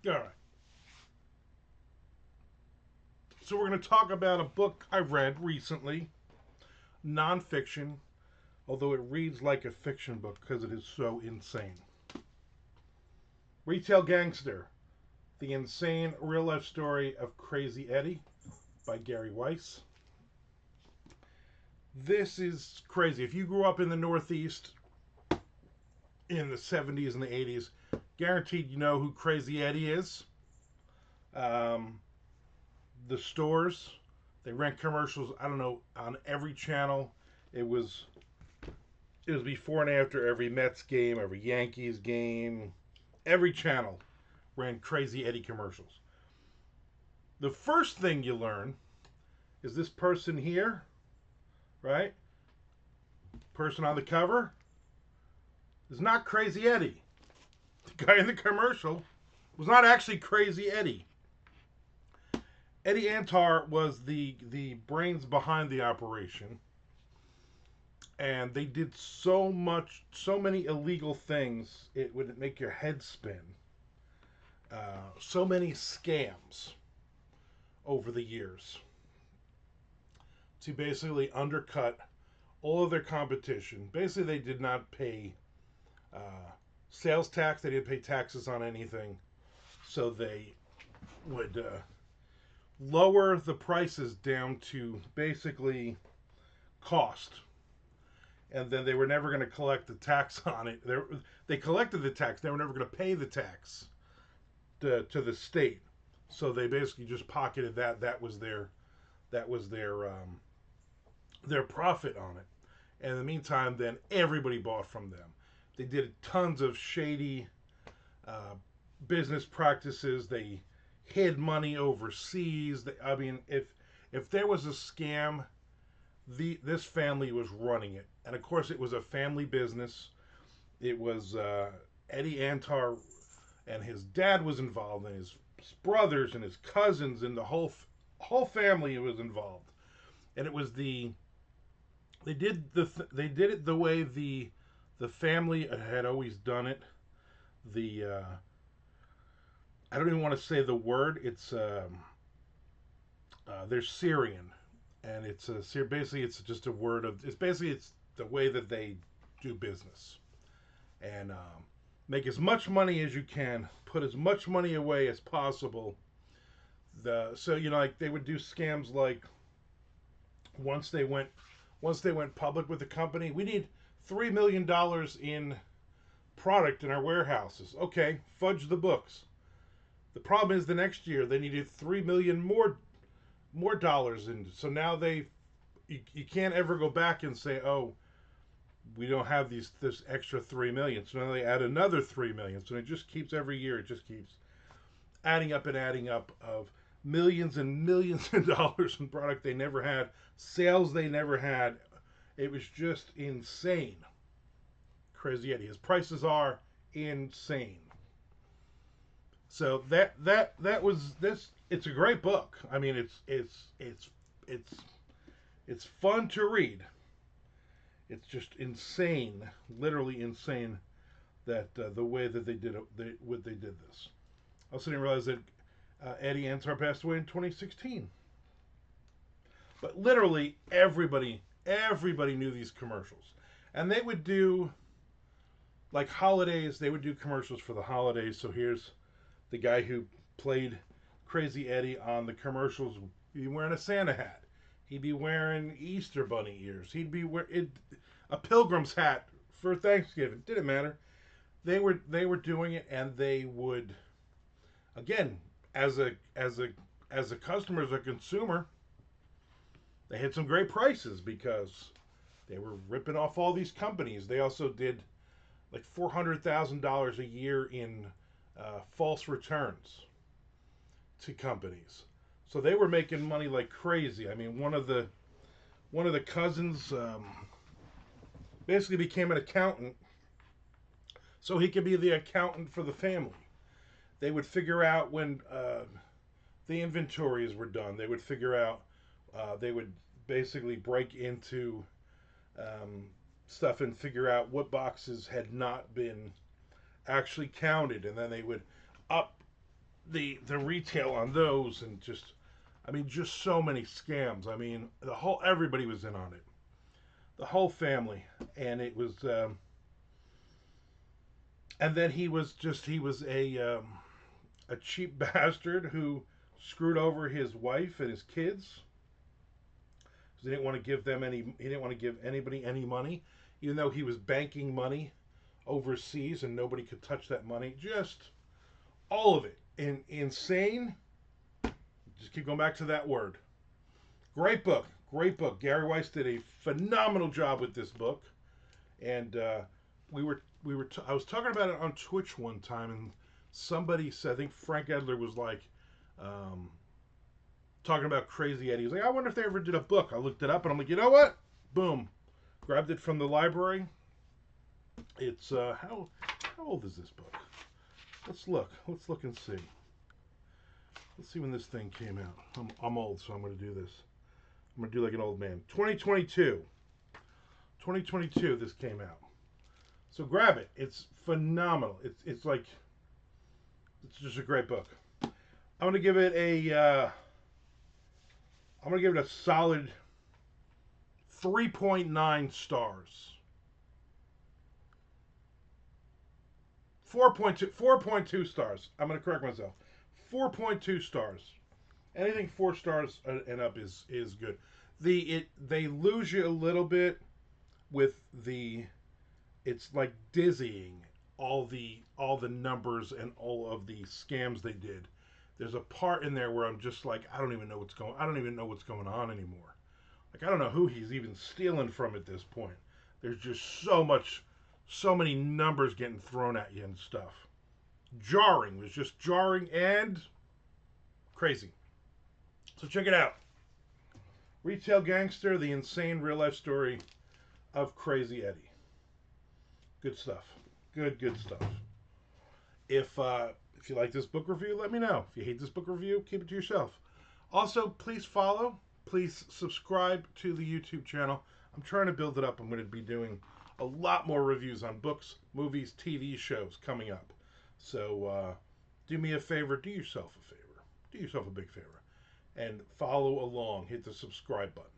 All right. So we're going to talk about a book I read recently, nonfiction, although it reads like a fiction book because it is so insane. Retail Gangster, the insane real life story of Crazy Eddie by Gary Weiss. This is crazy. If you grew up in the Northeast in the 70s and the 80s, guaranteed you know who Crazy Eddie is. Um, the stores, they ran commercials, I don't know, on every channel. It was it was before and after every Mets game, every Yankees game, every channel ran Crazy Eddie commercials. The first thing you learn is this person here, right? Person on the cover is not Crazy Eddie. The guy in the commercial was not actually Crazy Eddie. Eddie Antar was the brains behind the operation, and they did so many illegal things, it would make your head spin. So many scams over the years to basically undercut all of their competition. Basically, they did not pay uh, sales tax. They didn't pay taxes on anything, so they would lower the prices down to basically cost, and then they were never going to collect the tax on it. They collected the tax. They were never going to pay the tax to the state. So they basically just pocketed that. That was their profit on it. And in the meantime, then everybody bought from them. They did tons of shady uh, business practices. They hid money overseas. I mean, if there was a scam, this family was running it, and of course, it was a family business. It was Eddie Antar, and his dad was involved, and his brothers and his cousins, and the whole family was involved. And it was they did it the way the family had always done it. The I don't even want to say the word. It's they're Syrian, and basically it's just a word of it's the way that they do business, and make as much money as you can, put as much money away as possible. So like they would do scams like once they went once they went public with the company, we need $3 million in product in our warehouses. Okay, fudge the books. The problem is the next year they needed 3 million more dollars, and so now you can't ever go back and say, oh, we don't have this extra 3 million. So now they add another 3 million. So it just keeps every year. It just keeps adding up of millions and millions of dollars in product they never had, sales they never had. It was just insane. Crazy Eddie. His prices are insane. So that was this. It's a great book. I mean, it's it's fun to read. It's just insane, literally insane that the way that they did this. I also didn't realize that Eddie Ansar passed away in 2016. But literally everybody knew these commercials, and they would do like holidays. They would do commercials for the holidays. So here's the guy who played Crazy Eddie on the commercials. He'd be wearing a Santa hat. He'd be wearing Easter bunny ears. He'd be wearing a pilgrim's hat for Thanksgiving. Didn't matter. They were doing it, and they would again as a customer, as a consumer, they had some great prices because they were ripping off all these companies. They also did like $400,000 a year in false returns to companies. So they were making money like crazy. I mean, one of the cousins basically became an accountant, so he could be the accountant for the family. They would figure out when the inventories were done. They would figure out. They would basically break into um, stuff and figure out what boxes had not been actually counted, and then they would up the retail on those, and just, I mean, just so many scams. I mean, the whole everybody was in on it, the whole family, and it was. And then he was a cheap bastard who screwed over his wife and his kids. He didn't want to give them any. He didn't want to give anybody any money, even though he was banking money overseas and nobody could touch that money. Just all of it, insane. Just keep going back to that word. Great book, great book. Gary Weiss did a phenomenal job with this book, and I was talking about it on Twitch one time, and somebody said, I think Frank Edler was like, um, talking about Crazy Eddie. He was like, I wonder if they ever did a book. I looked it up, and I'm like, you know what? Boom, grabbed it from the library. It's how old is this book? Let's look. Let's look and see. Let's see when this thing came out. I'm old, so I'm going to do this. I'm going to do like an old man. 2022. 2022, this came out. So grab it. It's phenomenal. It's like, it's just a great book. I'm going to give it a solid 3.9 stars. 4.2 stars. I'm going to correct myself. 4.2 stars. Anything 4 stars and up is good. They lose you a little bit with the, it's like dizzying, all the numbers and all of the scams they did. There's a part in there where I'm just like, I don't even know what's going on anymore. Like, I don't know who he's even stealing from at this point. There's just so many numbers getting thrown at you and stuff. Jarring. It was just jarring and crazy. So check it out. Retail Gangster, the insane real life story of Crazy Eddie. Good stuff. Good stuff. If you like this book review, let me know. If you hate this book review, keep it to yourself. Also, please follow. Please subscribe to the YouTube channel. I'm trying to build it up. I'm going to be doing a lot more reviews on books, movies, TV shows coming up. So do me a favor. Do yourself a favor. Do yourself a big favor. And follow along. Hit the subscribe button.